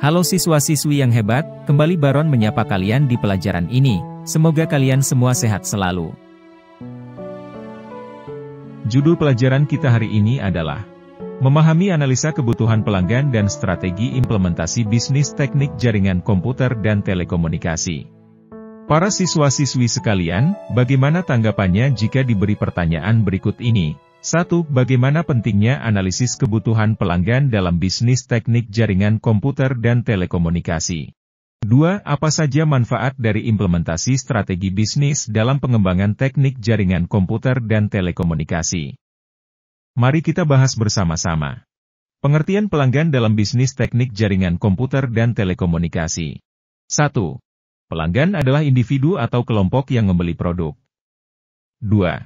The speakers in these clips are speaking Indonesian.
Halo siswa-siswi yang hebat, kembali Baron menyapa kalian di pelajaran ini. Semoga kalian semua sehat selalu. Judul pelajaran kita hari ini adalah memahami analisa kebutuhan pelanggan dan strategi implementasi bisnis teknik jaringan komputer dan telekomunikasi. Para siswa-siswi sekalian, bagaimana tanggapannya jika diberi pertanyaan berikut ini? 1. Bagaimana pentingnya analisis kebutuhan pelanggan dalam bisnis teknik jaringan komputer dan telekomunikasi? 2. Apa saja manfaat dari implementasi strategi bisnis dalam pengembangan teknik jaringan komputer dan telekomunikasi? Mari kita bahas bersama-sama. Pengertian pelanggan dalam bisnis teknik jaringan komputer dan telekomunikasi. 1. Pelanggan adalah individu atau kelompok yang membeli produk. 2.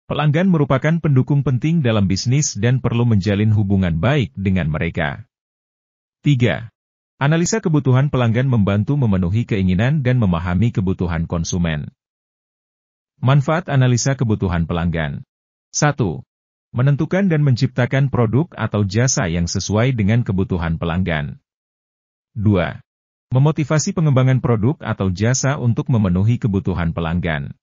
Pelanggan merupakan pendukung penting dalam bisnis dan perlu menjalin hubungan baik dengan mereka. 3. Analisa kebutuhan pelanggan membantu memenuhi keinginan dan memahami kebutuhan konsumen. Manfaat analisa kebutuhan pelanggan. 1. Menentukan dan menciptakan produk atau jasa yang sesuai dengan kebutuhan pelanggan. 2. Memotivasi pengembangan produk atau jasa untuk memenuhi kebutuhan pelanggan.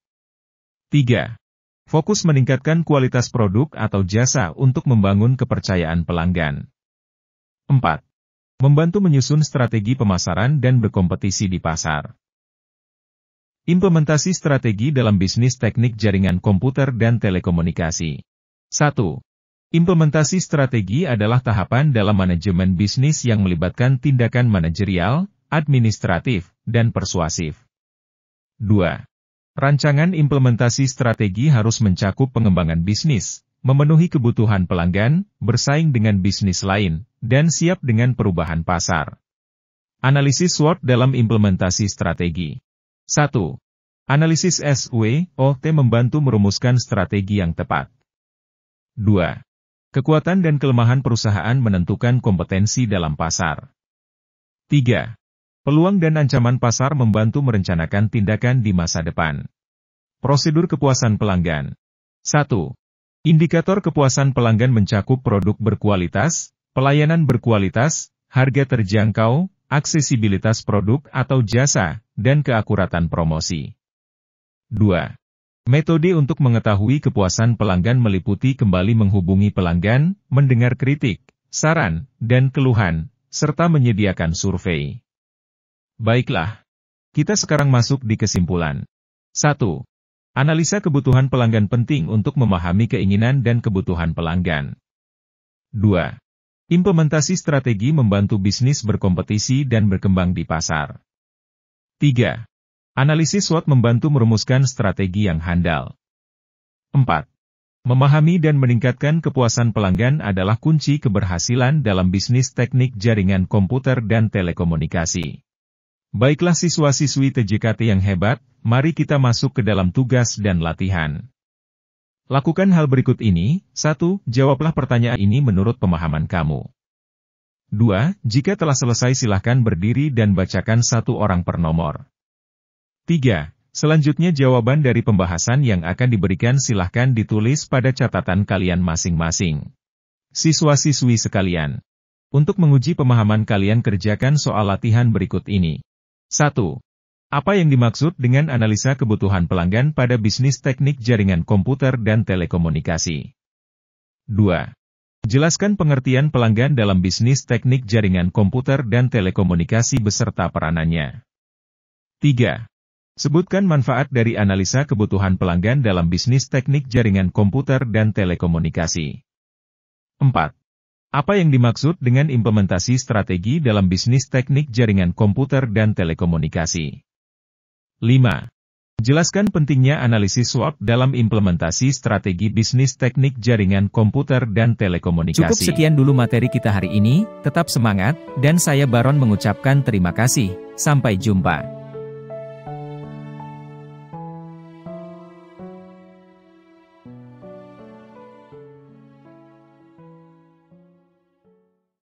3. Fokus meningkatkan kualitas produk atau jasa untuk membangun kepercayaan pelanggan. 4. Membantu menyusun strategi pemasaran dan berkompetisi di pasar. Implementasi strategi dalam bisnis teknik jaringan komputer dan telekomunikasi. 1. Implementasi strategi adalah tahapan dalam manajemen bisnis yang melibatkan tindakan manajerial, administratif, dan persuasif. 2. Rancangan implementasi strategi harus mencakup pengembangan bisnis, memenuhi kebutuhan pelanggan, bersaing dengan bisnis lain, dan siap dengan perubahan pasar. Analisis SWOT dalam implementasi strategi. 1. Analisis SWOT membantu merumuskan strategi yang tepat. 2. Kekuatan dan kelemahan perusahaan menentukan kompetensi dalam pasar. 3. Peluang dan ancaman pasar membantu merencanakan tindakan di masa depan. Prosedur kepuasan pelanggan. 1. Indikator kepuasan pelanggan mencakup produk berkualitas, pelayanan berkualitas, harga terjangkau, aksesibilitas produk atau jasa, dan keakuratan promosi. 2. Metode untuk mengetahui kepuasan pelanggan meliputi kembali menghubungi pelanggan, mendengar kritik, saran, dan keluhan, serta menyediakan survei. Baiklah, kita sekarang masuk di kesimpulan. 1. Analisa kebutuhan pelanggan penting untuk memahami keinginan dan kebutuhan pelanggan. 2. Implementasi strategi membantu bisnis berkompetisi dan berkembang di pasar. 3. Analisis SWOT membantu merumuskan strategi yang handal. 4. Memahami dan meningkatkan kepuasan pelanggan adalah kunci keberhasilan dalam bisnis teknik jaringan komputer dan telekomunikasi. Baiklah siswa-siswi TJKT yang hebat, mari kita masuk ke dalam tugas dan latihan. Lakukan hal berikut ini. 1. Jawablah pertanyaan ini menurut pemahaman kamu. 2. Jika telah selesai silahkan berdiri dan bacakan satu orang per nomor. 3. Selanjutnya jawaban dari pembahasan yang akan diberikan silahkan ditulis pada catatan kalian masing-masing. Siswa-siswi sekalian, untuk menguji pemahaman kalian kerjakan soal latihan berikut ini. 1. Apa yang dimaksud dengan analisa kebutuhan pelanggan pada bisnis teknik jaringan komputer dan telekomunikasi? 2. Jelaskan pengertian pelanggan dalam bisnis teknik jaringan komputer dan telekomunikasi beserta peranannya. 3. Sebutkan manfaat dari analisa kebutuhan pelanggan dalam bisnis teknik jaringan komputer dan telekomunikasi. 4. Apa yang dimaksud dengan implementasi strategi dalam bisnis teknik jaringan komputer dan telekomunikasi? 5. Jelaskan pentingnya analisis SWOT dalam implementasi strategi bisnis teknik jaringan komputer dan telekomunikasi. Cukup sekian dulu materi kita hari ini, tetap semangat, dan saya Baron mengucapkan terima kasih. Sampai jumpa.